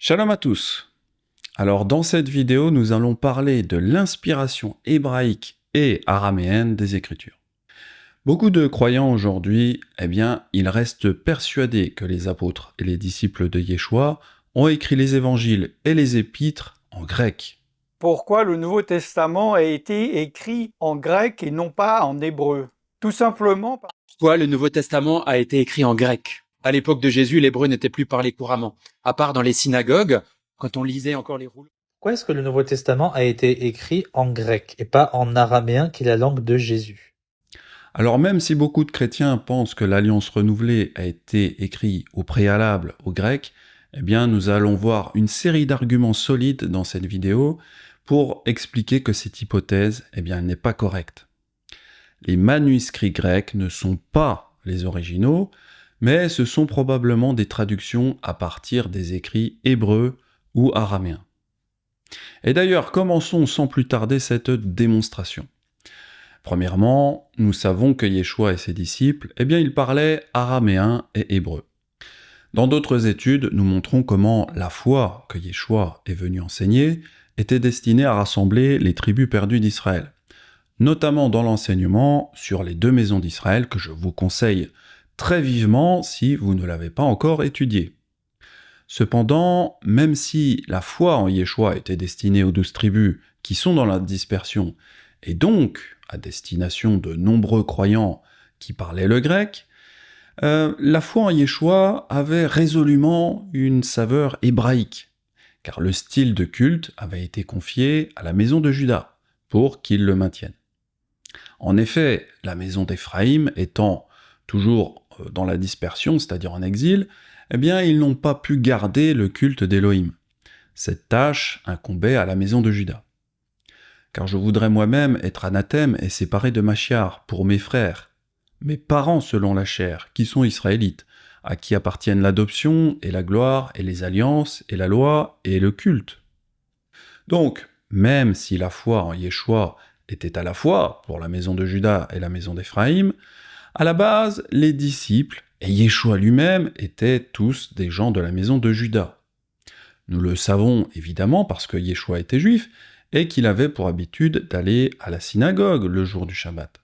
Shalom à tous. Alors dans cette vidéo, nous allons parler de l'inspiration hébraïque et araméenne des Écritures. Beaucoup de croyants aujourd'hui, ils restent persuadés que les apôtres et les disciples de Yeshua ont écrit les évangiles et les épîtres en grec. Pourquoi le Nouveau Testament a été écrit en grec et non pas en hébreu? Tout simplement parce Pourquoi le Nouveau Testament a été écrit en grec? À l'époque de Jésus, l'hébreu n'était plus parlé couramment, à part dans les synagogues, quand on lisait encore les rouleaux. Pourquoi est-ce que le Nouveau Testament a été écrit en grec et pas en araméen qui est la langue de Jésus? Alors même si beaucoup de chrétiens pensent que l'Alliance renouvelée a été écrite au préalable au grec, nous allons voir une série d'arguments solides dans cette vidéo pour expliquer que cette hypothèse n'est pas correcte. Les manuscrits grecs ne sont pas les originaux, mais ce sont probablement des traductions à partir des écrits hébreux ou araméens. Et d'ailleurs, commençons sans plus tarder cette démonstration. Premièrement, nous savons que Yeshua et ses disciples, ils parlaient araméen et hébreu. Dans d'autres études, nous montrons comment la foi que Yeshua est venu enseigner était destinée à rassembler les tribus perdues d'Israël, notamment dans l'enseignement sur les 2 maisons d'Israël que je vous conseille très vivement si vous ne l'avez pas encore étudié. Cependant, même si la foi en Yeshua était destinée aux 12 tribus qui sont dans la dispersion, et donc à destination de nombreux croyants qui parlaient le grec, la foi en Yeshua avait résolument une saveur hébraïque, car le style de culte avait été confié à la maison de Juda, pour qu'ils le maintiennent. En effet, la maison d'Éphraïm étant toujours dans la dispersion, c'est-à-dire en exil, ils n'ont pas pu garder le culte d'Élohim. Cette tâche incombait à la maison de Juda. Car je voudrais moi-même être anathème et séparé de Machiar pour mes frères, mes parents selon la chair, qui sont israélites, à qui appartiennent l'adoption et la gloire et les alliances et la loi et le culte. Donc, même si la foi en Yeshua était à la fois pour la maison de Juda et la maison d'Éphraïm, à la base, les disciples et Yeshua lui-même étaient tous des gens de la maison de Juda. Nous le savons évidemment parce que Yeshua était juif et qu'il avait pour habitude d'aller à la synagogue le jour du Shabbat.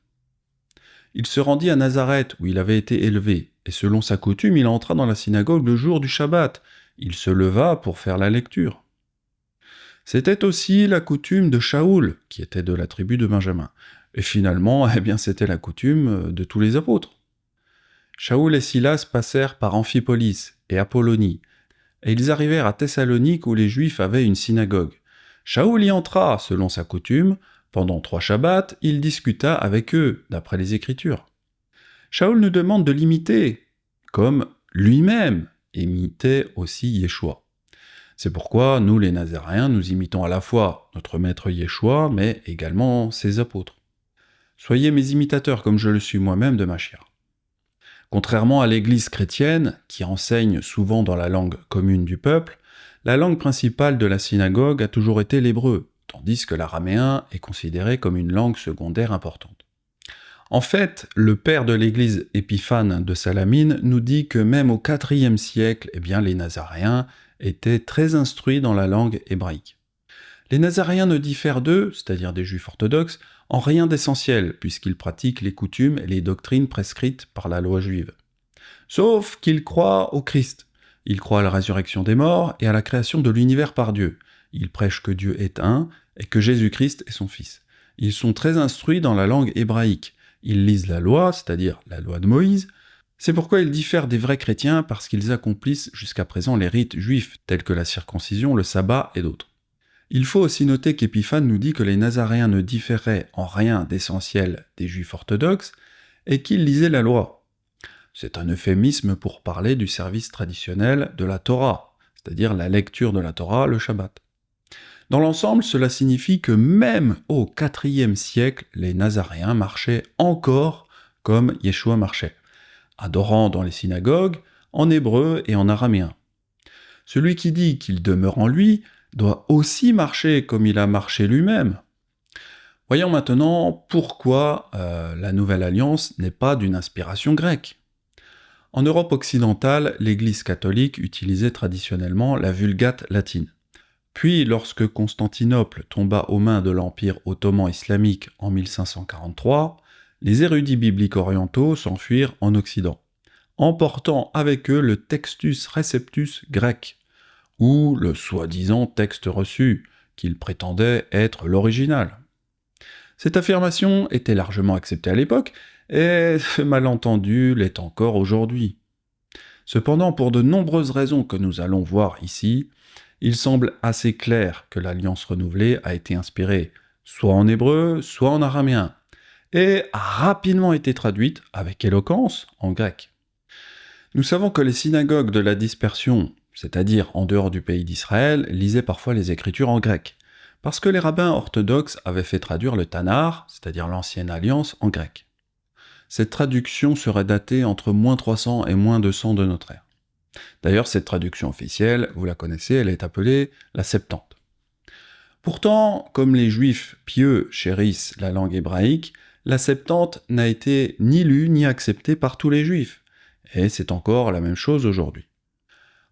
Il se rendit à Nazareth où il avait été élevé, et selon sa coutume, il entra dans la synagogue le jour du Shabbat. Il se leva pour faire la lecture. C'était aussi la coutume de Shaoul, qui était de la tribu de Benjamin. Et finalement, c'était la coutume de tous les apôtres. Shaoul et Silas passèrent par Amphipolis et Apollonie, et ils arrivèrent à Thessalonique où les Juifs avaient une synagogue. Shaoul y entra, selon sa coutume. Pendant 3 Shabbats, il discuta avec eux, d'après les Écritures. Shaoul nous demande de l'imiter, comme lui-même imitait aussi Yeshua. C'est pourquoi nous, les Nazaréens, nous imitons à la fois notre maître Yeshua, mais également ses apôtres. Soyez mes imitateurs comme je le suis moi-même de Machiar. Contrairement à l'Église chrétienne, qui enseigne souvent dans la langue commune du peuple, la langue principale de la synagogue a toujours été l'hébreu, tandis que l'araméen est considéré comme une langue secondaire importante. En fait, le père de l'Église Épiphane de Salamine nous dit que même au IVe siècle, les Nazaréens étaient très instruits dans la langue hébraïque. Les Nazaréens ne diffèrent d'eux, c'est-à-dire des Juifs orthodoxes, en rien d'essentiel, puisqu'ils pratiquent les coutumes et les doctrines prescrites par la loi juive. Sauf qu'ils croient au Christ. Ils croient à la résurrection des morts et à la création de l'univers par Dieu. Ils prêchent que Dieu est un et que Jésus-Christ est son Fils. Ils sont très instruits dans la langue hébraïque. Ils lisent la loi, c'est-à-dire la loi de Moïse. C'est pourquoi ils diffèrent des vrais chrétiens parce qu'ils accomplissent jusqu'à présent les rites juifs, tels que la circoncision, le sabbat et d'autres. Il faut aussi noter qu'Épiphane nous dit que les Nazaréens ne différaient en rien d'essentiel des Juifs orthodoxes et qu'ils lisaient la loi. C'est un euphémisme pour parler du service traditionnel de la Torah, c'est-à-dire la lecture de la Torah le Shabbat. Dans l'ensemble, cela signifie que même au IVe siècle, les Nazaréens marchaient encore comme Yeshua marchait, adorant dans les synagogues, en hébreu et en araméen. Celui qui dit qu'il demeure en lui doit aussi marcher comme il a marché lui-même. Voyons maintenant pourquoi la Nouvelle Alliance n'est pas d'une inspiration grecque. En Europe occidentale, l'Église catholique utilisait traditionnellement la Vulgate latine. Puis, lorsque Constantinople tomba aux mains de l'Empire ottoman islamique en 1543, les érudits bibliques orientaux s'enfuirent en Occident, emportant avec eux le Textus Receptus grec, ou le soi-disant texte reçu, qu'ils prétendaient être l'original. Cette affirmation était largement acceptée à l'époque, et ce malentendu l'est encore aujourd'hui. Cependant, pour de nombreuses raisons que nous allons voir ici, il semble assez clair que l'Alliance renouvelée a été inspirée soit en hébreu, soit en araméen, et a rapidement été traduite, avec éloquence, en grec. Nous savons que les synagogues de la dispersion, c'est-à-dire en dehors du pays d'Israël, lisaient parfois les Écritures en grec, parce que les rabbins orthodoxes avaient fait traduire le Tanakh, c'est-à-dire l'Ancienne Alliance, en grec. Cette traduction serait datée entre moins 300 et moins 200 de notre ère. D'ailleurs, cette traduction officielle, vous la connaissez, elle est appelée la Septante. Pourtant, comme les Juifs pieux chérissent la langue hébraïque, la Septante n'a été ni lue ni acceptée par tous les Juifs, et c'est encore la même chose aujourd'hui.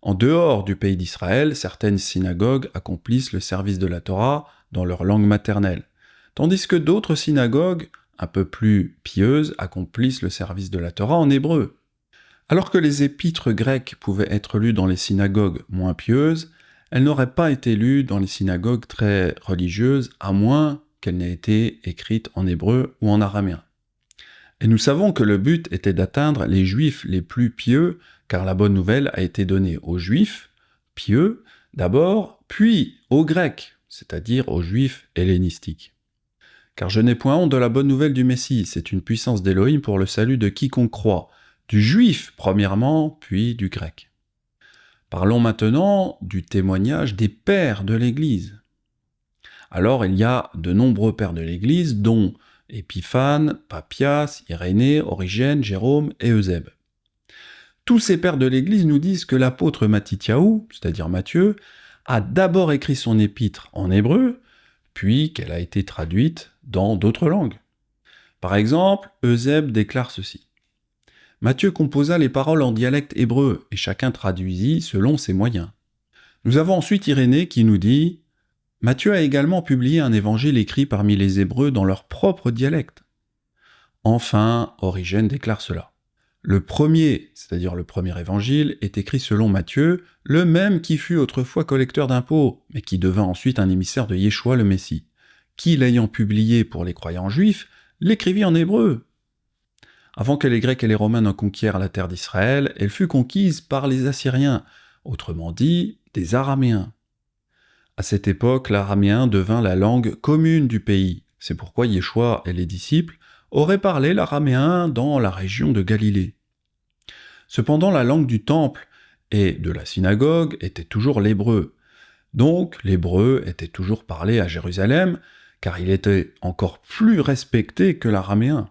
En dehors du pays d'Israël, certaines synagogues accomplissent le service de la Torah dans leur langue maternelle, tandis que d'autres synagogues, un peu plus pieuses, accomplissent le service de la Torah en hébreu. Alors que les épîtres grecques pouvaient être lues dans les synagogues moins pieuses, elles n'auraient pas été lues dans les synagogues très religieuses, à moins qu'elles n'aient été écrites en hébreu ou en araméen. Et nous savons que le but était d'atteindre les Juifs les plus pieux, car la bonne nouvelle a été donnée aux Juifs, pieux, d'abord, puis aux Grecs, c'est-à-dire aux Juifs hellénistiques. Car je n'ai point honte de la bonne nouvelle du Messie, c'est une puissance d'Élohim pour le salut de quiconque croit, du Juif premièrement, puis du Grec. Parlons maintenant du témoignage des pères de l'Église. Alors il y a de nombreux pères de l'Église, dont Épiphane, Papias, Irénée, Origène, Jérôme et Eusèbe. Tous ces pères de l'Église nous disent que l'apôtre Mattityahu, c'est-à-dire Matthieu, a d'abord écrit son épître en hébreu, puis qu'elle a été traduite dans d'autres langues. Par exemple, Eusèbe déclare ceci. Matthieu composa les paroles en dialecte hébreu, et chacun traduisit selon ses moyens. Nous avons ensuite Irénée qui nous dit « Matthieu a également publié un évangile écrit parmi les Hébreux dans leur propre dialecte. » Enfin, Origène déclare cela. Le premier, c'est-à-dire le premier évangile, est écrit selon Matthieu, le même qui fut autrefois collecteur d'impôts, mais qui devint ensuite un émissaire de Yeshua le Messie, qui, l'ayant publié pour les croyants juifs, l'écrivit en hébreu. Avant que les Grecs et les Romains ne conquièrent la terre d'Israël, elle fut conquise par les Assyriens, autrement dit, des Araméens. À cette époque, l'araméen devint la langue commune du pays. C'est pourquoi Yeshua et les disciples auraient parlé l'araméen dans la région de Galilée. Cependant, la langue du temple et de la synagogue était toujours l'hébreu. Donc, l'hébreu était toujours parlé à Jérusalem, car il était encore plus respecté que l'araméen.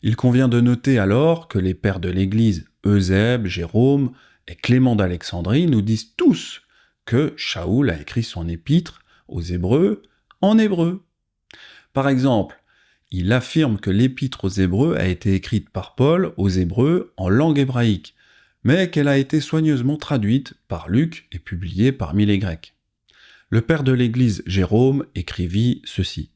Il convient de noter alors que les pères de l'Église, Eusèbe, Jérôme et Clément d'Alexandrie, nous disent tous que Shaoul a écrit son épître aux Hébreux en hébreu. Par exemple, il affirme que l'épître aux Hébreux a été écrite par Paul aux Hébreux en langue hébraïque, mais qu'elle a été soigneusement traduite par Luc et publiée parmi les Grecs. Le père de l'Église, Jérôme, écrivit ceci.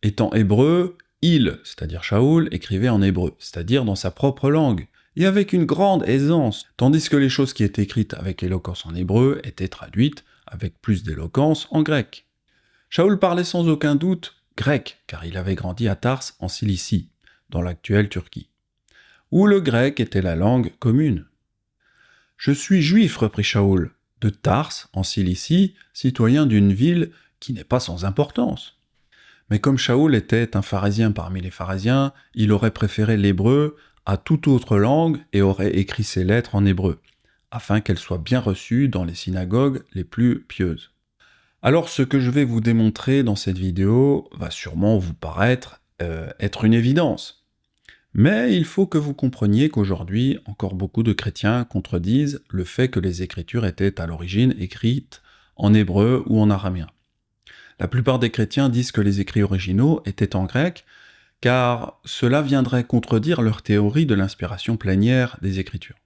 Étant hébreu, il, c'est-à-dire Shaoul, écrivait en hébreu, c'est-à-dire dans sa propre langue, et avec une grande aisance, tandis que les choses qui étaient écrites avec éloquence en hébreu étaient traduites avec plus d'éloquence en grec. Shaoul parlait sans aucun doute grec, car il avait grandi à Tars en Cilicie, dans l'actuelle Turquie, où le grec était la langue commune. « Je suis juif, reprit Shaoul, de Tars, en Cilicie, citoyen d'une ville qui n'est pas sans importance. » Mais comme Shaoul était un pharisien parmi les pharisiens, il aurait préféré l'hébreu à toute autre langue et aurait écrit ses lettres en hébreu, afin qu'elles soient bien reçues dans les synagogues les plus pieuses. Alors ce que je vais vous démontrer dans cette vidéo va sûrement vous paraître être une évidence. Mais il faut que vous compreniez qu'aujourd'hui, encore beaucoup de chrétiens contredisent le fait que les Écritures étaient à l'origine écrites en hébreu ou en araméen. La plupart des chrétiens disent que les écrits originaux étaient en grec, car cela viendrait contredire leur théorie de l'inspiration plénière des Écritures.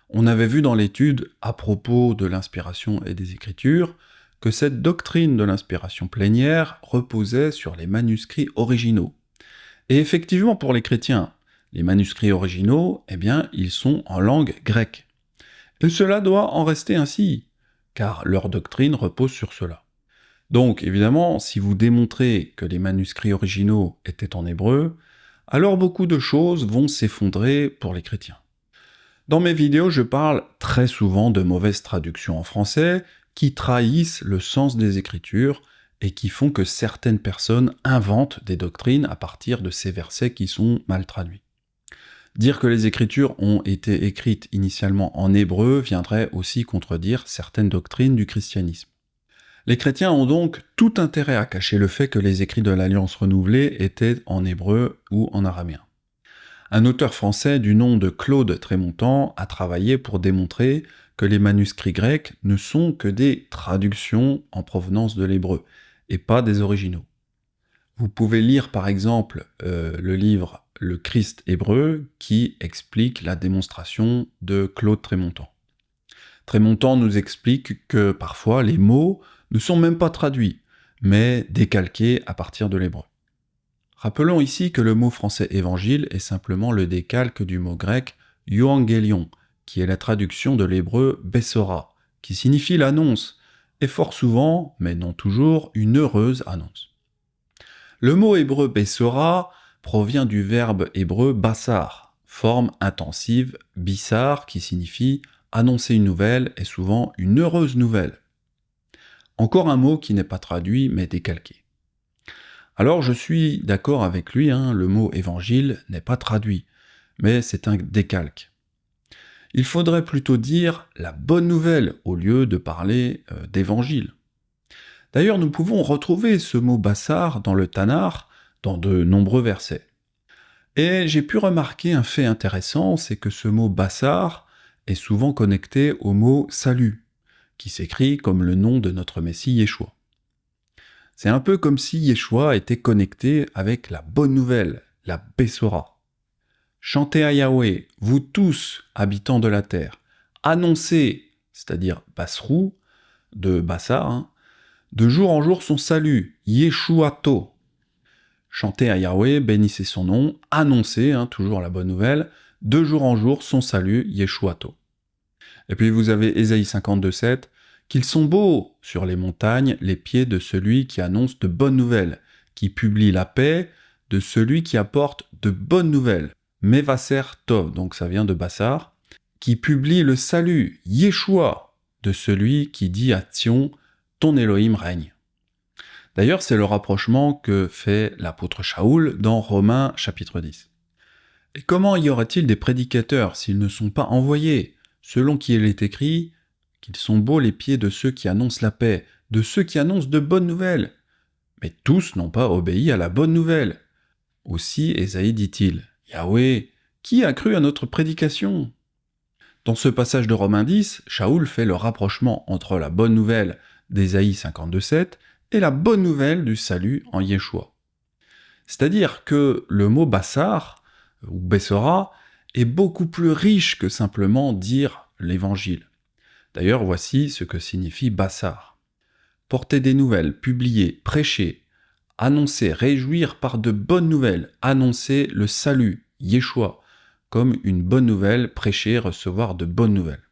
On avait vu dans l'étude à propos de l'inspiration et des Écritures que cette doctrine de l'inspiration plénière reposait sur les manuscrits originaux. Et effectivement, pour les chrétiens, les manuscrits originaux, eh bien, ils sont en langue grecque. Et cela doit en rester ainsi, car leur doctrine repose sur cela. Donc, évidemment, si vous démontrez que les manuscrits originaux étaient en hébreu, alors beaucoup de choses vont s'effondrer pour les chrétiens. Dans mes vidéos, je parle très souvent de mauvaises traductions en français qui trahissent le sens des Écritures et qui font que certaines personnes inventent des doctrines à partir de ces versets qui sont mal traduits. Dire que les Écritures ont été écrites initialement en hébreu viendrait aussi contredire certaines doctrines du christianisme. Les chrétiens ont donc tout intérêt à cacher le fait que les écrits de l'Alliance renouvelée étaient en hébreu ou en araméen. Un auteur français du nom de Claude Trémontant a travaillé pour démontrer que les manuscrits grecs ne sont que des traductions en provenance de l'hébreu, et pas des originaux. Vous pouvez lire par exemple le livre Le Christ hébreu qui explique la démonstration de Claude Trémontant. Trémontant nous explique que parfois les mots ne sont même pas traduits, mais décalqués à partir de l'hébreu. Rappelons ici que le mot français évangile est simplement le décalque du mot grec euangelion, qui est la traduction de l'hébreu bessora, qui signifie l'annonce, et fort souvent, mais non toujours, une heureuse annonce. Le mot hébreu bessora provient du verbe hébreu bassar, forme intensive bissar qui signifie annoncer une nouvelle et souvent une heureuse nouvelle. Encore un mot qui n'est pas traduit mais décalqué. Alors je suis d'accord avec lui, le mot évangile n'est pas traduit, mais c'est un décalque. Il faudrait plutôt dire la bonne nouvelle au lieu de parler d'évangile. D'ailleurs, nous pouvons retrouver ce mot bassar dans le Tanakh dans de nombreux versets. Et j'ai pu remarquer un fait intéressant, c'est que ce mot bassar est souvent connecté au mot salut, qui s'écrit comme le nom de notre Messie Yeshua. C'est un peu comme si Yeshua était connecté avec la bonne nouvelle, la Bessora. Chantez à Yahweh, vous tous, habitants de la terre. Annoncez, c'est-à-dire Basrou, de Bassar, de jour en jour son salut, Yeshuato. Chantez à Yahweh, bénissez son nom, annoncez, toujours la bonne nouvelle, de jour en jour son salut, Yeshuato. Et puis vous avez Ésaïe 52,7, qu'ils sont beaux sur les montagnes les pieds de celui qui annonce de bonnes nouvelles, qui publie la paix, de celui qui apporte de bonnes nouvelles. Mevaser Tov, donc ça vient de Bassar, qui publie le salut, Yeshua, de celui qui dit à Sion, ton Elohim règne. D'ailleurs, c'est le rapprochement que fait l'apôtre Shaoul dans Romains chapitre 10. Et comment y aurait-il des prédicateurs s'ils ne sont pas envoyés, selon qui il est écrit qu'ils sont beaux les pieds de ceux qui annoncent la paix, de ceux qui annoncent de bonnes nouvelles. Mais tous n'ont pas obéi à la bonne nouvelle. Aussi, Ésaïe dit-il, Yahweh, qui a cru à notre prédication ? Dans ce passage de Romains 10, Shaoul fait le rapprochement entre la bonne nouvelle d'Ésaïe 52,7 et la bonne nouvelle du salut en Yeshua. C'est-à-dire que le mot Bassar, ou Bessora, est beaucoup plus riche que simplement dire l'évangile. D'ailleurs, voici ce que signifie Bassar. Porter des nouvelles, publier, prêcher, annoncer, réjouir par de bonnes nouvelles, annoncer le salut, Yeshua, comme une bonne nouvelle, prêcher, recevoir de bonnes nouvelles.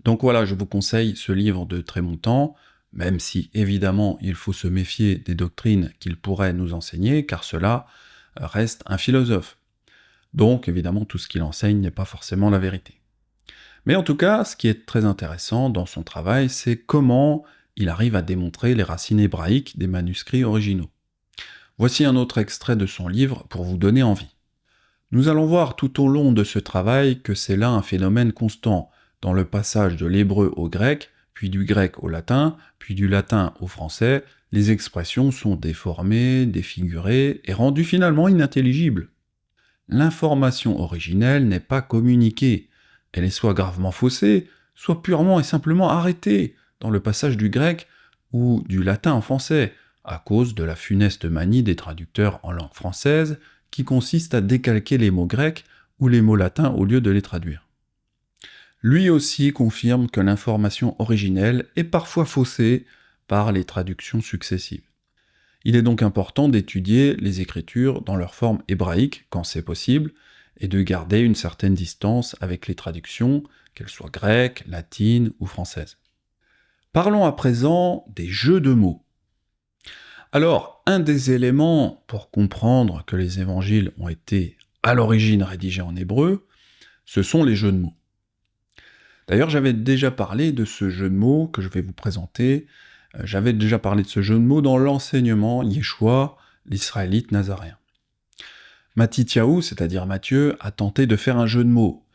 Donc voilà, je vous conseille ce livre de Trémontant, même si évidemment il faut se méfier des doctrines qu'il pourrait nous enseigner, car cela reste un philosophe. Donc évidemment tout ce qu'il enseigne n'est pas forcément la vérité. Mais en tout cas, ce qui est très intéressant dans son travail, c'est comment il arrive à démontrer les racines hébraïques des manuscrits originaux. Voici un autre extrait de son livre pour vous donner envie. Nous allons voir tout au long de ce travail que c'est là un phénomène constant dans le passage de l'hébreu au grec, puis du grec au latin, puis du latin au français. Les expressions sont déformées, défigurées et rendues finalement inintelligibles. L'information originelle n'est pas communiquée. Elle est soit gravement faussée, soit purement et simplement arrêtée dans le passage du grec ou du latin en français, à cause de la funeste manie des traducteurs en langue française qui consiste à décalquer les mots grecs ou les mots latins au lieu de les traduire. Lui aussi confirme que l'information originelle est parfois faussée par les traductions successives. Il est donc important d'étudier les écritures dans leur forme hébraïque quand c'est possible, et de garder une certaine distance avec les traductions, qu'elles soient grecques, latines ou françaises. Parlons à présent des jeux de mots. Alors, un des éléments pour comprendre que les évangiles ont été à l'origine rédigés en hébreu, ce sont les jeux de mots. D'ailleurs, j'avais déjà parlé de ce jeu de mots que je vais vous présenter. J'avais déjà parlé de ce jeu de mots dans l'enseignement Yeshua, l'Israélite nazaréen. Mattityahu, c'est-à-dire Matthieu, a tenté de faire un jeu de mots.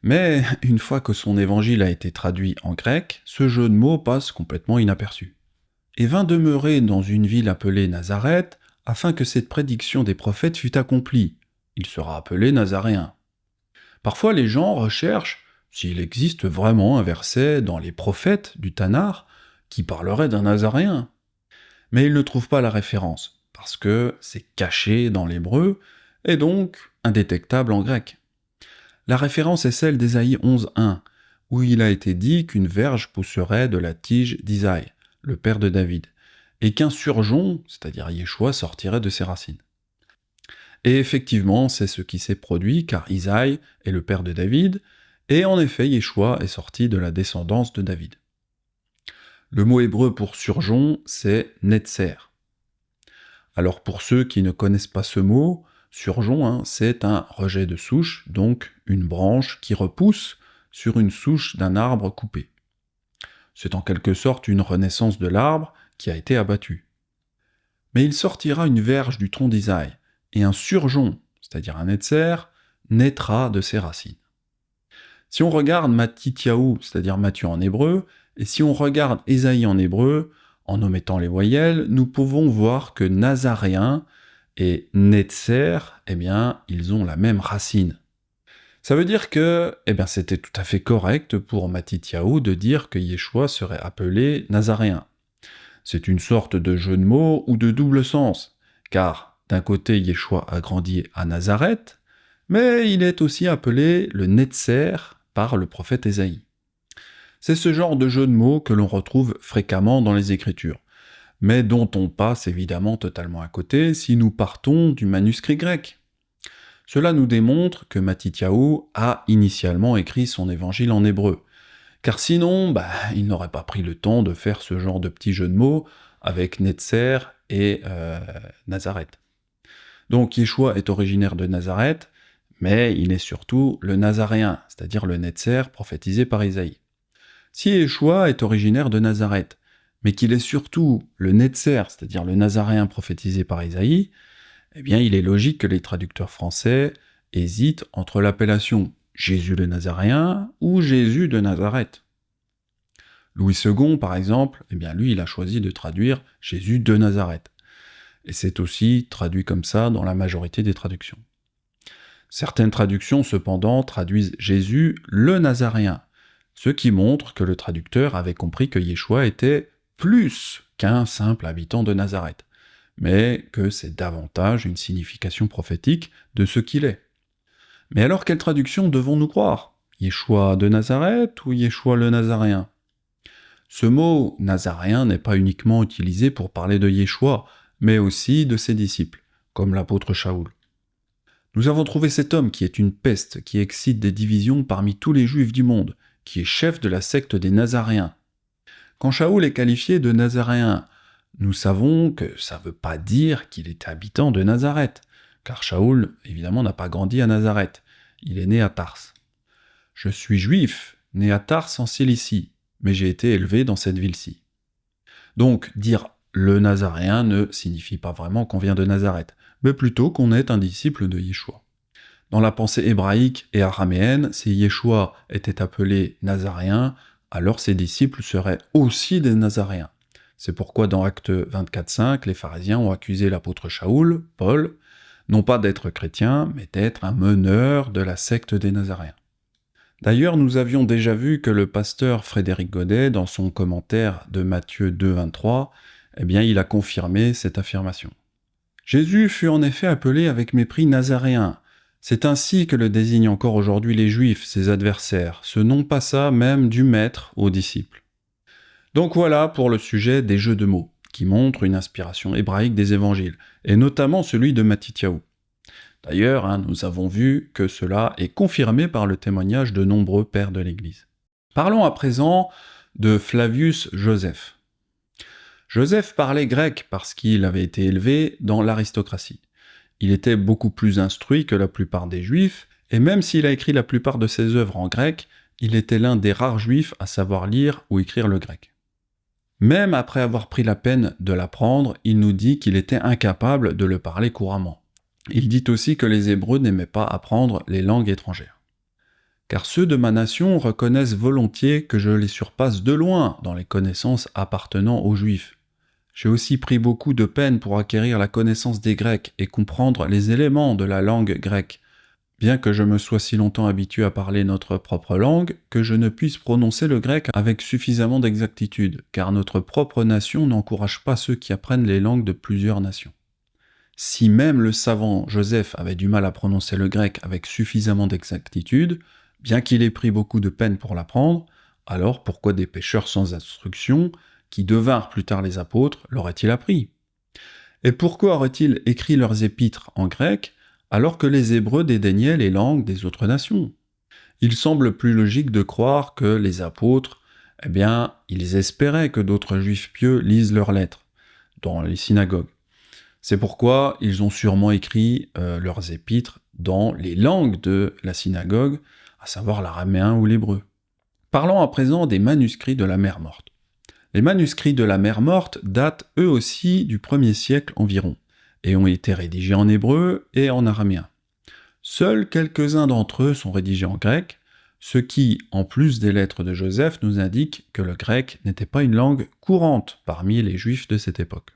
Mais une fois que son évangile a été traduit en grec, ce jeu de mots passe complètement inaperçu. Et vint demeurer dans une ville appelée Nazareth, afin que cette prédiction des prophètes fût accomplie. Il sera appelé Nazaréen. Parfois les gens recherchent s'il existe vraiment un verset dans les prophètes du Tanakh qui parlerait d'un Nazaréen. Mais ils ne trouvent pas la référence, parce que c'est caché dans l'hébreu, et donc indétectable en grec. La référence est celle d'Ésaïe 11.1, où il a été dit qu'une verge pousserait de la tige d'Isaïe, le père de David, et qu'un surgeon, c'est-à-dire Yeshua, sortirait de ses racines. Et effectivement, c'est ce qui s'est produit, car Isaïe est le père de David, et en effet, Yeshua est sorti de la descendance de David. Le mot hébreu pour surgeon, c'est netzer. Alors pour ceux qui ne connaissent pas ce mot, surgeon, c'est un rejet de souche, donc une branche qui repousse sur une souche d'un arbre coupé. C'est en quelque sorte une renaissance de l'arbre qui a été abattu. Mais il sortira une verge du tronc d'Isaïe, et un surgeon, c'est-à-dire un netzer, naîtra de ses racines. Si on regarde Mattityahu, c'est-à-dire Matthieu en hébreu, et si on regarde Ésaïe en hébreu, en omettant les voyelles, nous pouvons voir que Nazaréen et Netzer, eh bien, ils ont la même racine. Ça veut dire que, c'était tout à fait correct pour Mattityahu de dire que Yeshua serait appelé Nazaréen. C'est une sorte de jeu de mots ou de double sens, car d'un côté Yeshua a grandi à Nazareth, mais il est aussi appelé le Netzer par le prophète Ésaïe. C'est ce genre de jeu de mots que l'on retrouve fréquemment dans les Écritures, mais dont on passe évidemment totalement à côté si nous partons du manuscrit grec. Cela nous démontre que Mattityahu a initialement écrit son évangile en hébreu, car sinon, il n'aurait pas pris le temps de faire ce genre de petit jeu de mots avec Netzer et Nazareth. Donc Yeshua est originaire de Nazareth, mais il est surtout le Nazaréen, c'est-à-dire le Netzer prophétisé par Isaïe. Si Yeshua est originaire de Nazareth, mais qu'il est surtout le Netzer, c'est-à-dire le Nazaréen prophétisé par Isaïe, eh bien il est logique que les traducteurs français hésitent entre l'appellation Jésus le Nazaréen ou Jésus de Nazareth. Louis II, par exemple, lui il a choisi de traduire Jésus de Nazareth. Et c'est aussi traduit comme ça dans la majorité des traductions. Certaines traductions, cependant, traduisent Jésus le Nazaréen, ce qui montre que le traducteur avait compris que Yeshua était plus qu'un simple habitant de Nazareth, mais que c'est davantage une signification prophétique de ce qu'il est. Mais alors quelle traduction devons-nous croire? Yeshua de Nazareth ou Yeshua le Nazaréen? Ce mot « nazaréen » n'est pas uniquement utilisé pour parler de Yeshua, mais aussi de ses disciples, comme l'apôtre Shaoul. Nous avons trouvé cet homme qui est une peste, qui excite des divisions parmi tous les juifs du monde, qui est chef de la secte des Nazaréens. Quand Shaoul est qualifié de Nazaréen, nous savons que ça ne veut pas dire qu'il est habitant de Nazareth, car Shaoul, évidemment, n'a pas grandi à Nazareth, il est né à Tars. Je suis juif, né à Tars en Cilicie, mais j'ai été élevé dans cette ville-ci. Donc, dire le Nazaréen ne signifie pas vraiment qu'on vient de Nazareth, mais plutôt qu'on est un disciple de Yeshua. Dans la pensée hébraïque et araméenne, si Yeshua était appelé Nazaréen, alors ses disciples seraient aussi des Nazaréens. C'est pourquoi dans Actes 24.5, les pharisiens ont accusé l'apôtre Shaoul, Paul, non pas d'être chrétien, mais d'être un meneur de la secte des Nazaréens. D'ailleurs, nous avions déjà vu que le pasteur Frédéric Godet, dans son commentaire de Matthieu 2.23, eh bien il a confirmé cette affirmation. Jésus fut en effet appelé avec mépris Nazaréen. C'est ainsi que le désignent encore aujourd'hui les Juifs, ses adversaires. Ce nom passa même du maître aux disciples. Donc voilà pour le sujet des jeux de mots, qui montrent une inspiration hébraïque des évangiles, et notamment celui de Mattityahu. D'ailleurs, nous avons vu que cela est confirmé par le témoignage de nombreux pères de l'Église. Parlons à présent de Flavius Joseph. Joseph parlait grec parce qu'il avait été élevé dans l'aristocratie. Il était beaucoup plus instruit que la plupart des Juifs, et même s'il a écrit la plupart de ses œuvres en grec, il était l'un des rares Juifs à savoir lire ou écrire le grec. Même après avoir pris la peine de l'apprendre, il nous dit qu'il était incapable de le parler couramment. Il dit aussi que les Hébreux n'aimaient pas apprendre les langues étrangères. Car ceux de ma nation reconnaissent volontiers que je les surpasse de loin dans les connaissances appartenant aux Juifs. J'ai aussi pris beaucoup de peine pour acquérir la connaissance des Grecs et comprendre les éléments de la langue grecque, bien que je me sois si longtemps habitué à parler notre propre langue que je ne puisse prononcer le grec avec suffisamment d'exactitude, car notre propre nation n'encourage pas ceux qui apprennent les langues de plusieurs nations. Si même le savant Joseph avait du mal à prononcer le grec avec suffisamment d'exactitude, bien qu'il ait pris beaucoup de peine pour l'apprendre, alors pourquoi des pécheurs sans instruction, qui devinrent plus tard les apôtres, l'auraient-il appris? Et pourquoi auraient-ils écrit leurs épîtres en grec, alors que les Hébreux dédaignaient les langues des autres nations? Il semble plus logique de croire que les apôtres, ils espéraient que d'autres juifs pieux lisent leurs lettres dans les synagogues. C'est pourquoi ils ont sûrement écrit leurs épîtres dans les langues de la synagogue, à savoir l'araméen ou l'hébreu. Parlons à présent des manuscrits de la Mer Morte. Les manuscrits de la Mer Morte datent eux aussi du 1er siècle environ, et ont été rédigés en hébreu et en araméen. Seuls quelques-uns d'entre eux sont rédigés en grec, ce qui, en plus des lettres de Joseph, nous indique que le grec n'était pas une langue courante parmi les juifs de cette époque.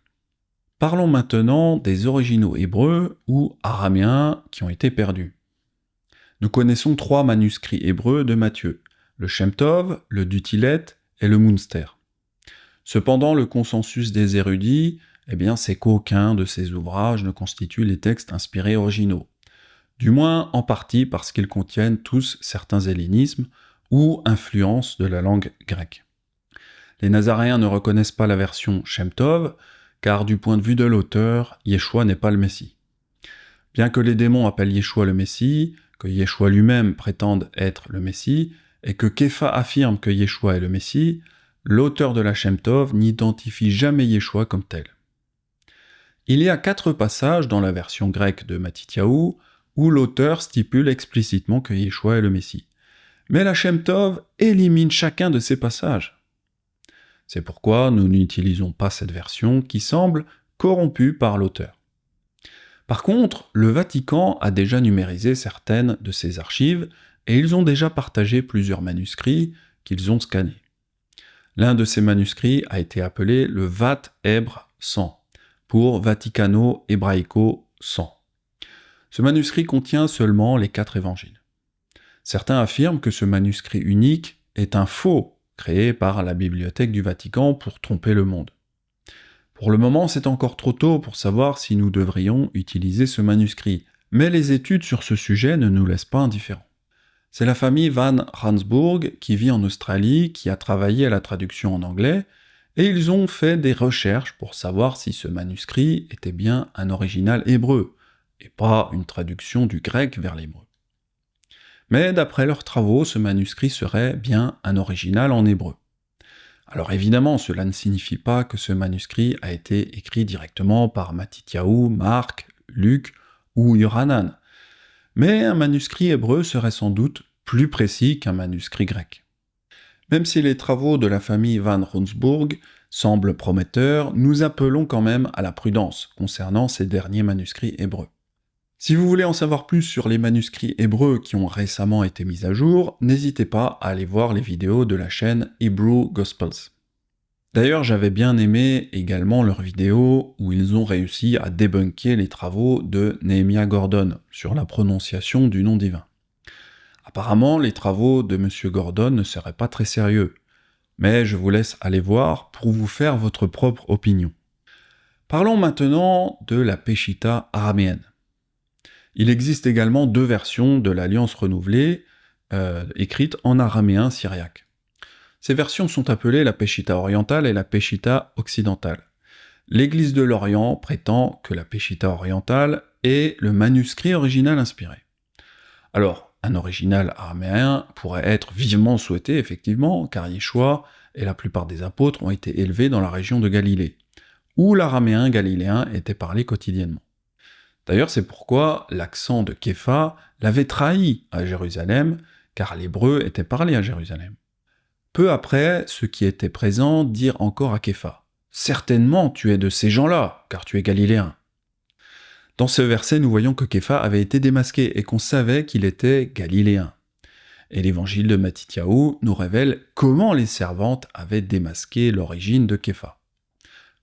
Parlons maintenant des originaux hébreux ou araméens qui ont été perdus. Nous connaissons 3 manuscrits hébreux de Matthieu, le Shem Tov, le Dutilet et le Munster. Cependant, le consensus des érudits, c'est qu'aucun de ces ouvrages ne constitue les textes inspirés originaux, du moins en partie parce qu'ils contiennent tous certains hellénismes ou influences de la langue grecque. Les Nazaréens ne reconnaissent pas la version Shem Tov, car du point de vue de l'auteur, Yeshua n'est pas le Messie. Bien que les démons appellent Yeshua le Messie, que Yeshua lui-même prétende être le Messie, et que Képha affirme que Yeshua est le Messie, l'auteur de la Shem Tov n'identifie jamais Yeshua comme tel. Il y a 4 passages dans la version grecque de Mattityahu où l'auteur stipule explicitement que Yeshua est le Messie. Mais la Shem Tov élimine chacun de ces passages. C'est pourquoi nous n'utilisons pas cette version qui semble corrompue par l'auteur. Par contre, le Vatican a déjà numérisé certaines de ses archives et ils ont déjà partagé plusieurs manuscrits qu'ils ont scannés. L'un de ces manuscrits a été appelé le Vat Hébre 100, pour Vaticano Hebraico 100. Ce manuscrit contient seulement les 4 évangiles. Certains affirment que ce manuscrit unique est un faux créé par la Bibliothèque du Vatican pour tromper le monde. Pour le moment, c'est encore trop tôt pour savoir si nous devrions utiliser ce manuscrit, mais les études sur ce sujet ne nous laissent pas indifférents. C'est la famille Van Ransburg qui vit en Australie, qui a travaillé à la traduction en anglais, et ils ont fait des recherches pour savoir si ce manuscrit était bien un original hébreu, et pas une traduction du grec vers l'hébreu. Mais d'après leurs travaux, ce manuscrit serait bien un original en hébreu. Alors évidemment, cela ne signifie pas que ce manuscrit a été écrit directement par Mattityahu, Marc, Luc ou Yohanan, mais un manuscrit hébreu serait sans doute plus précis qu'un manuscrit grec. Même si les travaux de la famille Van Ransburg semblent prometteurs, nous appelons quand même à la prudence concernant ces derniers manuscrits hébreux. Si vous voulez en savoir plus sur les manuscrits hébreux qui ont récemment été mis à jour, n'hésitez pas à aller voir les vidéos de la chaîne Hebrew Gospels. D'ailleurs, j'avais bien aimé également leurs vidéos où ils ont réussi à débunker les travaux de Nehemiah Gordon sur la prononciation du nom divin. Apparemment, les travaux de M. Gordon ne seraient pas très sérieux, mais je vous laisse aller voir pour vous faire votre propre opinion. Parlons maintenant de la Peshitta araméenne. Il existe également deux versions de l'Alliance renouvelée, écrites en araméen syriaque. Ces versions sont appelées la Peshitta orientale et la Peshitta occidentale. L'Église de l'Orient prétend que la Peshitta orientale est le manuscrit original inspiré. Alors, un original araméen pourrait être vivement souhaité, effectivement, car Yeshua et la plupart des apôtres ont été élevés dans la région de Galilée, où l'araméen galiléen était parlé quotidiennement. D'ailleurs, c'est pourquoi l'accent de Képha l'avait trahi à Jérusalem, car l'hébreu était parlé à Jérusalem. Peu après, ceux qui étaient présents dirent encore à Képha: « Certainement tu es de ces gens-là, car tu es galiléen. » Dans ce verset, nous voyons que Képha avait été démasqué et qu'on savait qu'il était galiléen. Et l'évangile de Mattityahu nous révèle comment les servantes avaient démasqué l'origine de Képha.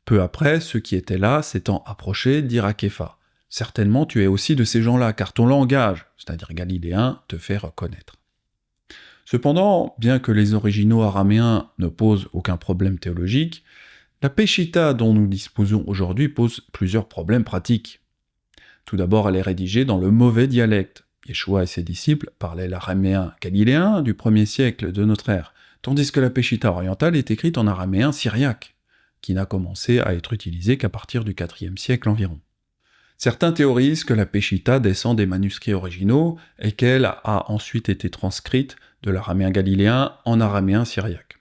Peu après, ceux qui étaient là, s'étant approchés, dirent à Képha: « Certainement tu es aussi de ces gens-là, car ton langage, c'est-à-dire galiléen, te fait reconnaître. » Cependant, bien que les originaux araméens ne posent aucun problème théologique, la Peshitta dont nous disposons aujourd'hui pose plusieurs problèmes pratiques. Tout d'abord, elle est rédigée dans le mauvais dialecte. Yeshua et ses disciples parlaient l'araméen galiléen du 1er siècle de notre ère, tandis que la Peshitta orientale est écrite en araméen syriaque, qui n'a commencé à être utilisé qu'à partir du 4e siècle environ. Certains théorisent que la Peshitta descend des manuscrits originaux et qu'elle a ensuite été transcrite de l'araméen galiléen en araméen syriaque.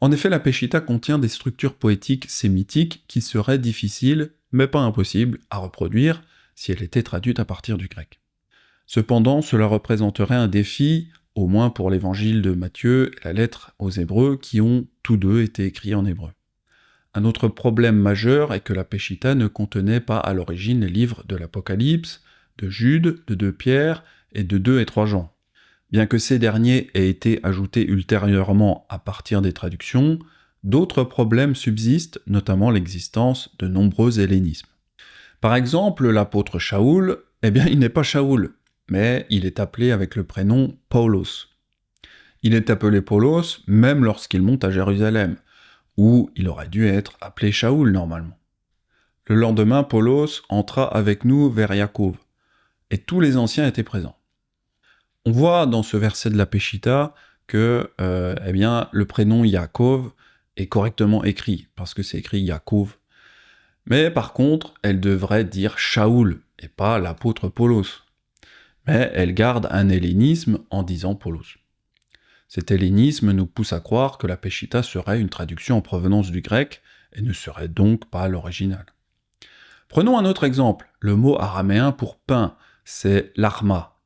En effet, la Peshitta contient des structures poétiques sémitiques qui seraient difficiles, mais pas impossibles, à reproduire si elle était traduite à partir du grec. Cependant, cela représenterait un défi, au moins pour l'évangile de Matthieu et la lettre aux Hébreux, qui ont tous deux été écrits en hébreu. Un autre problème majeur est que la Peshitta ne contenait pas à l'origine les livres de l'Apocalypse, de Jude, de 2 Pierre et de 2 et 3 Jean. Bien que ces derniers aient été ajoutés ultérieurement à partir des traductions, d'autres problèmes subsistent, notamment l'existence de nombreux hellénismes. Par exemple, l'apôtre Shaoul, il n'est pas Shaoul, mais il est appelé avec le prénom Paulos. Il est appelé Paulos même lorsqu'il monte à Jérusalem, où il aurait dû être appelé Shaoul normalement. Le lendemain, Paulos entra avec nous vers Yaakov, et tous les anciens étaient présents. On voit dans ce verset de la Peshitta que le prénom Yaakov est correctement écrit, parce que c'est écrit Yaakov. Mais par contre, elle devrait dire Shaoul, et pas l'apôtre Paulos. Mais elle garde un hellénisme en disant Paulos. Cet hellénisme nous pousse à croire que la Peshitta serait une traduction en provenance du grec, et ne serait donc pas l'original. Prenons un autre exemple. Le mot araméen pour pain, c'est l'arma.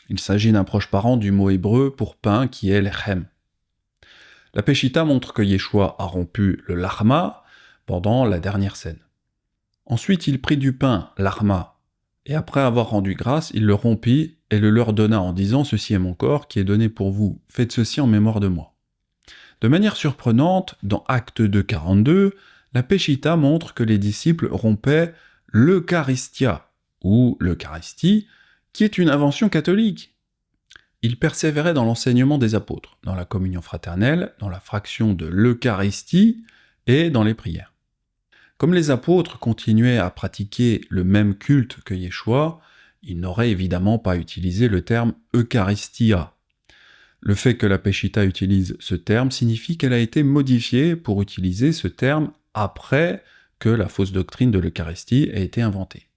Il s'agit d'un proche parent du mot hébreu pour pain qui est lechem. La Peshitta montre que Yeshua a rompu le larma pendant la dernière scène. Ensuite, il prit du pain, l'arma, et après avoir rendu grâce, il le rompit et le leur donna en disant « Ceci est mon corps qui est donné pour vous, faites ceci en mémoire de moi ». De manière surprenante, dans Actes 2,42, la Peshitta montre que les disciples rompaient l'Eucharistia, ou l'Eucharistie, qui est une invention catholique. Ils persévéraient dans l'enseignement des apôtres, dans la communion fraternelle, dans la fraction de l'Eucharistie et dans les prières. Comme les apôtres continuaient à pratiquer le même culte que Yeshua, ils n'auraient évidemment pas utilisé le terme Eucharistia. Le fait que la Peshitta utilise ce terme signifie qu'elle a été modifiée pour utiliser ce terme après que la fausse doctrine de l'Eucharistie ait été inventée.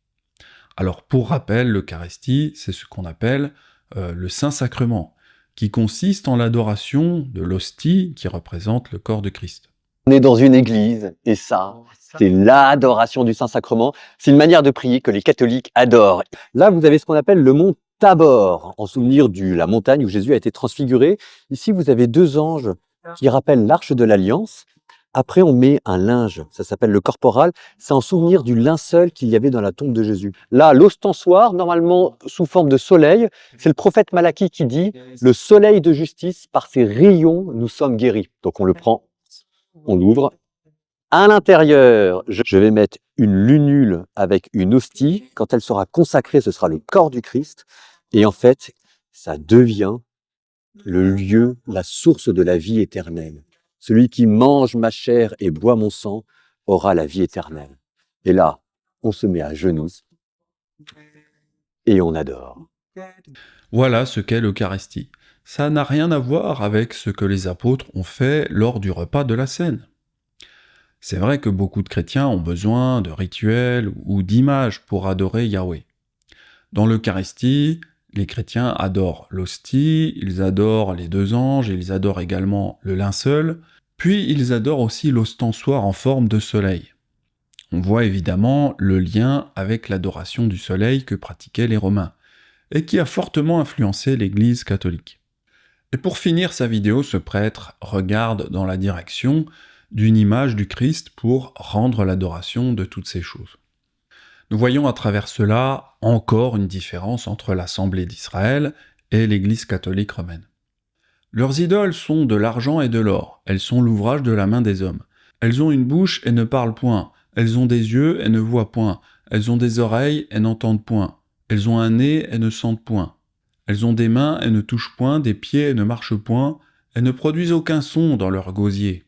Alors pour rappel, l'Eucharistie, c'est ce qu'on appelle le Saint-Sacrement, qui consiste en l'adoration de l'hostie qui représente le corps de Christ. On est dans une église, et ça, c'est l'adoration du Saint-Sacrement. C'est une manière de prier que les catholiques adorent. Là, vous avez ce qu'on appelle le mont Tabor, en souvenir de la montagne où Jésus a été transfiguré. Ici, vous avez 2 anges qui rappellent l'arche de l'Alliance. Après, on met un linge, ça s'appelle le corporal, c'est en souvenir du linceul qu'il y avait dans la tombe de Jésus. Là, l'ostensoir, normalement sous forme de soleil, c'est le prophète Malachie qui dit « Le soleil de justice, par ses rayons, nous sommes guéris ». Donc on le prend, on l'ouvre. À l'intérieur, je vais mettre une lunule avec une hostie. Quand elle sera consacrée, ce sera le corps du Christ. Et en fait, ça devient le lieu, la source de la vie éternelle. Celui qui mange ma chair et boit mon sang aura la vie éternelle. Et là, on se met à genoux et on adore. Voilà ce qu'est l'Eucharistie. Ça n'a rien à voir avec ce que les apôtres ont fait lors du repas de la Cène. C'est vrai que beaucoup de chrétiens ont besoin de rituels ou d'images pour adorer Yahweh. Dans l'Eucharistie, les chrétiens adorent l'hostie, ils adorent les deux anges, ils adorent également le linceul, puis ils adorent aussi l'ostensoir en forme de soleil. On voit évidemment le lien avec l'adoration du soleil que pratiquaient les Romains, et qui a fortement influencé l'Église catholique. Et pour finir sa vidéo, ce prêtre regarde dans la direction d'une image du Christ pour rendre l'adoration de toutes ces choses. Nous voyons à travers cela encore une différence entre l'Assemblée d'Israël et l'Église catholique romaine. Leurs idoles sont de l'argent et de l'or, elles sont l'ouvrage de la main des hommes. Elles ont une bouche et ne parlent point, elles ont des yeux et ne voient point, elles ont des oreilles et n'entendent point, elles ont un nez et ne sentent point. Elles ont des mains et ne touchent point, des pieds et ne marchent point, elles ne produisent aucun son dans leur gosier.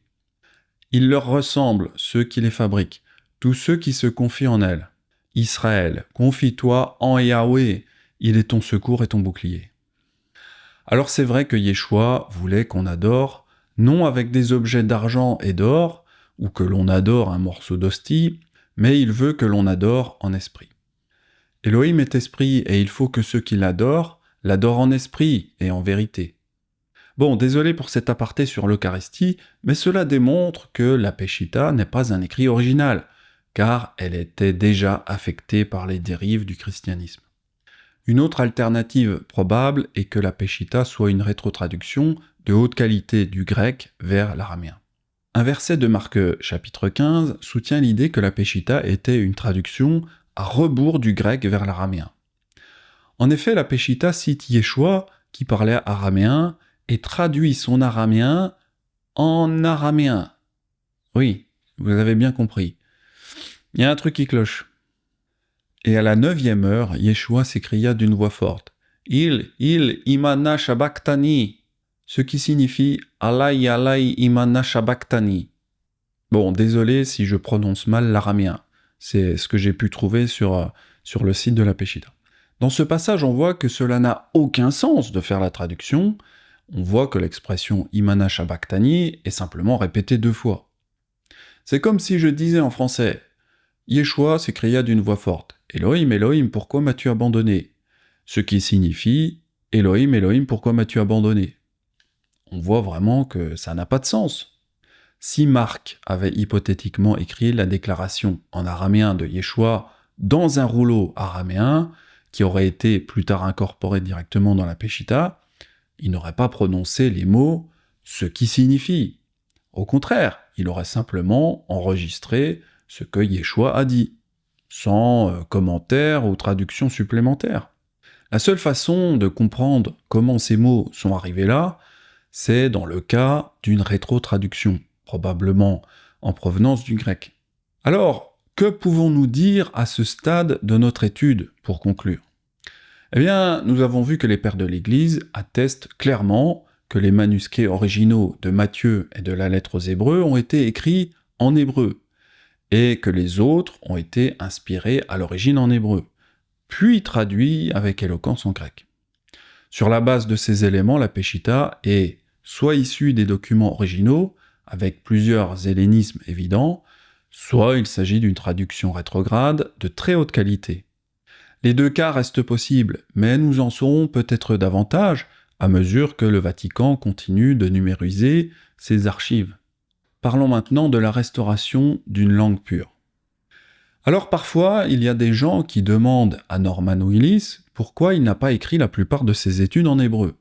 Ils leur ressemblent, ceux qui les fabriquent, tous ceux qui se confient en elles. Israël, confie-toi en Yahweh, il est ton secours et ton bouclier. Alors c'est vrai que Yeshua voulait qu'on adore, non avec des objets d'argent et d'or, ou que l'on adore un morceau d'hostie, mais il veut que l'on adore en esprit. Elohim est esprit, et il faut que ceux qui l'adorent en esprit et en vérité. Bon, désolé pour cet aparté sur l'Eucharistie, mais cela démontre que la Péchita n'est pas un écrit original, car elle était déjà affectée par les dérives du christianisme. Une autre alternative probable est que la Péchita soit une rétrotraduction de haute qualité du grec vers l'araméen. Un verset de Marc chapitre 15 soutient l'idée que la Péchita était une traduction à rebours du grec vers l'araméen. En effet, la Péchita cite Yeshua, qui parlait araméen, et traduit son araméen en araméen. Oui, vous avez bien compris. Il y a un truc qui cloche. Et à la 9e heure, Yeshua s'écria d'une voix forte, « Il, imana shabaktani » ce qui signifie « Alai, imana shabaktani ». Bon, désolé si je prononce mal l'araméen. C'est ce que j'ai pu trouver sur le site de la Péchita. Dans ce passage, on voit que cela n'a aucun sens de faire la traduction. On voit que l'expression « imana shabaktani » est simplement répétée 2 fois. C'est comme si je disais en français « Yeshua s'écria d'une voix forte « Elohim, Elohim, pourquoi m'as-tu abandonné ?» ce qui signifie « Elohim, Elohim, pourquoi m'as-tu abandonné ?» On voit vraiment que ça n'a pas de sens. Si Marc avait hypothétiquement écrit la déclaration en araméen de Yeshua dans un rouleau araméen, qui aurait été plus tard incorporé directement dans la Péchita, il n'aurait pas prononcé les mots « ce qui signifie ». Au contraire, il aurait simplement enregistré ce que Yeshua a dit, sans commentaire ou traduction supplémentaire. La seule façon de comprendre comment ces mots sont arrivés là, c'est dans le cas d'une rétro-traduction, probablement en provenance du grec. Alors, que pouvons-nous dire à ce stade de notre étude pour conclure ? Eh bien, nous avons vu que les pères de l'Église attestent clairement que les manuscrits originaux de Matthieu et de la lettre aux Hébreux ont été écrits en hébreu, et que les autres ont été inspirés à l'origine en hébreu, puis traduits avec éloquence en grec. Sur la base de ces éléments, la Péchita est soit issue des documents originaux, avec plusieurs hellénismes évidents, soit il s'agit d'une traduction rétrograde de très haute qualité. Les 2 cas restent possibles, mais nous en saurons peut-être davantage à mesure que le Vatican continue de numériser ses archives. Parlons maintenant de la restauration d'une langue pure. Alors parfois, il y a des gens qui demandent à Norman Willis pourquoi il n'a pas écrit la plupart de ses études en hébreu.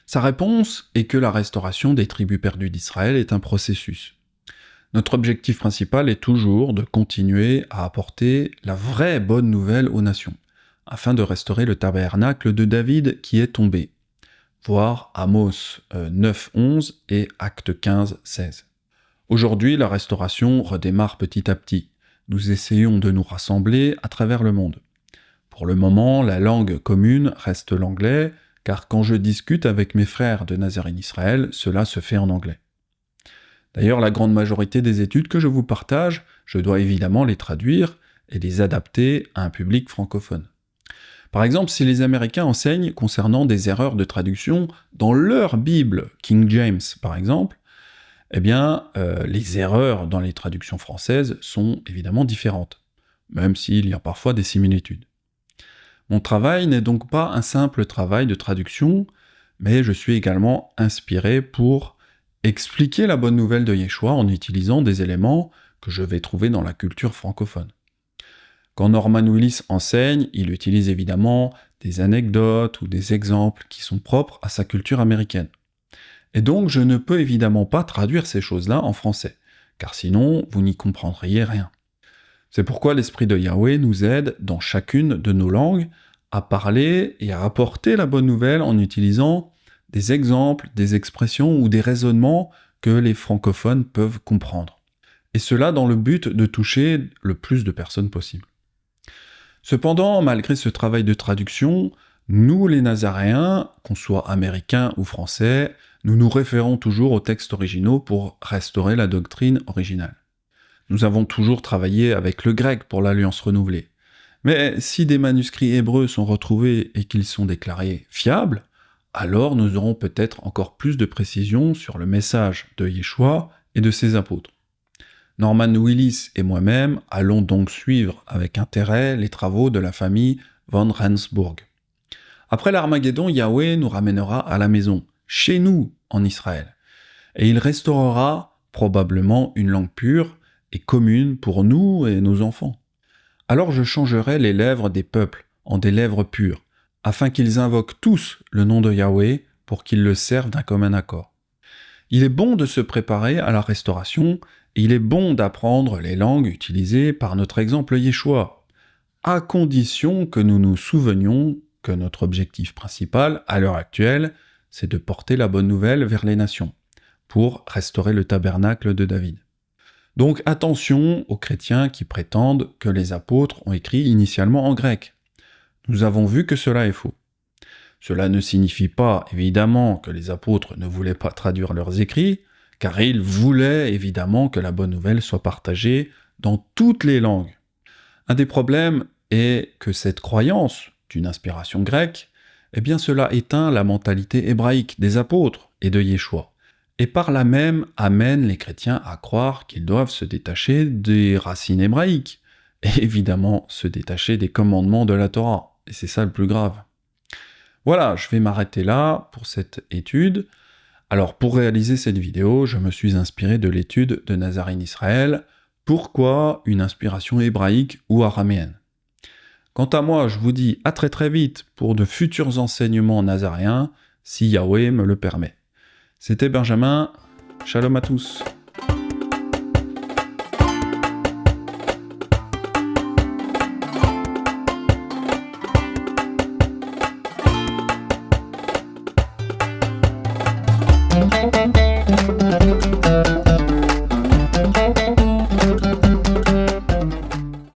Sa réponse est que la restauration des tribus perdues d'Israël est un processus. Notre objectif principal est toujours de continuer à apporter la vraie bonne nouvelle aux nations, afin de restaurer le tabernacle de David qui est tombé. Voir Amos 9.11 et Actes 15.16. Aujourd'hui, la restauration redémarre petit à petit. Nous essayons de nous rassembler à travers le monde. Pour le moment, la langue commune reste l'anglais, car quand je discute avec mes frères de Nazareth Israël, cela se fait en anglais. D'ailleurs, la grande majorité des études que je vous partage, je dois évidemment les traduire et les adapter à un public francophone. Par exemple, si les Américains enseignent concernant des erreurs de traduction dans leur Bible, King James par exemple, eh bien, les erreurs dans les traductions françaises sont évidemment différentes, même s'il y a parfois des similitudes. Mon travail n'est donc pas un simple travail de traduction, mais je suis également inspiré pour expliquer la bonne nouvelle de Yeshua en utilisant des éléments que je vais trouver dans la culture francophone. Quand Norman Willis enseigne, il utilise évidemment des anecdotes ou des exemples qui sont propres à sa culture américaine. Et donc je ne peux évidemment pas traduire ces choses-là en français, car sinon vous n'y comprendriez rien. C'est pourquoi l'Esprit de Yahweh nous aide dans chacune de nos langues à parler et à rapporter la bonne nouvelle en utilisant des exemples, des expressions ou des raisonnements que les francophones peuvent comprendre. Et cela dans le but de toucher le plus de personnes possible. Cependant, malgré ce travail de traduction, nous les Nazaréens, qu'on soit américains ou français, nous nous référons toujours aux textes originaux pour restaurer la doctrine originale. Nous avons toujours travaillé avec le grec pour l'Alliance renouvelée. Mais si des manuscrits hébreux sont retrouvés et qu'ils sont déclarés fiables, alors nous aurons peut-être encore plus de précision sur le message de Yeshua et de ses apôtres. Norman Willis et moi-même allons donc suivre avec intérêt les travaux de la famille von Rendsburg. Après l'Armageddon, Yahweh nous ramènera à la maison, chez nous, en Israël, et il restaurera probablement une langue pure et commune pour nous et nos enfants. Alors je changerai les lèvres des peuples en des lèvres pures, afin qu'ils invoquent tous le nom de Yahweh pour qu'ils le servent d'un commun accord. Il est bon de se préparer à la restauration, et il est bon d'apprendre les langues utilisées par notre exemple Yeshua, à condition que nous nous souvenions que notre objectif principal, à l'heure actuelle, c'est de porter la bonne nouvelle vers les nations, pour restaurer le tabernacle de David. Donc attention aux chrétiens qui prétendent que les apôtres ont écrit initialement en grec. Nous avons vu que cela est faux. Cela ne signifie pas, évidemment, que les apôtres ne voulaient pas traduire leurs écrits, car ils voulaient évidemment que la bonne nouvelle soit partagée dans toutes les langues. Un des problèmes est que cette croyance d'une inspiration grecque, eh bien cela éteint la mentalité hébraïque des apôtres et de Yeshua, et par là même amène les chrétiens à croire qu'ils doivent se détacher des racines hébraïques, et évidemment se détacher des commandements de la Torah, et c'est ça le plus grave. Voilà, je vais m'arrêter là pour cette étude. Alors pour réaliser cette vidéo, je me suis inspiré de l'étude de Nazarene Israël, pourquoi une inspiration hébraïque ou araméenne. Quant à moi, je vous dis à très très vite pour de futurs enseignements nazaréens, si Yahweh me le permet. C'était Benjamin, shalom à tous. Thank you.